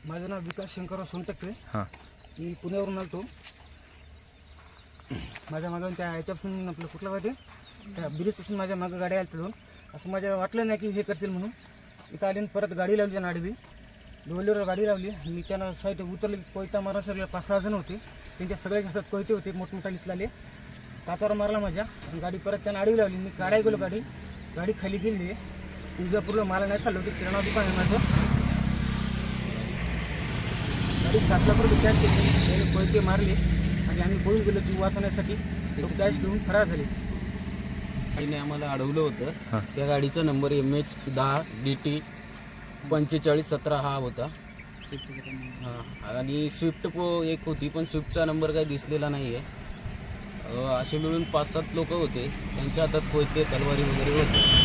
माझं नाव विकास शंकरराव सोनटक्के. हां. मी पुण्यावरून आलतो. माझ्या मागून त्या ह्याच्यापासून आपलं कुठलं पाहिजे त्या ब्रिजपासून माझ्या मागं गाडी आल्या तिथून. असं माझ्या वाटलं नाही की हे करतील म्हणून. इथं आले परत गाडी लावली त्यांना आडवी डोलीवर गाडी लावली. मी त्यांना साईड उतरली. कोयता मारा सगळे 5-6 जण होते. त्यांच्या सगळ्या हातात कोयते होते मोठमोठा लितलाले. काचावर मारला माझ्या आणि गाडी परत त्यांना आडवी लावली. मी काढायला गेलो गाडी खाली गेली. तुळजापूरला मला नाही चाललं होतं. किराणा दुकान आहे माझं. गाडी 7 लाख रुपये कॅश घेतली. त्याने कोयते मारले आणि आम्ही पळून गेलो ती वाचवण्यासाठी. तो कॅश घेऊन फरार झाले. गाडीने आम्हाला अडवलं होतं. त्या गाडीचा नंबर MH10DT 4517 हा होता. हां. आणि स्विफ्ट एक होती पण स्विफ्टचा नंबर काही दिसलेला नाही आहे. असे मिळून 5-7 लोक होते. त्यांच्या हातात कोयते तलवारी वगैरे होते.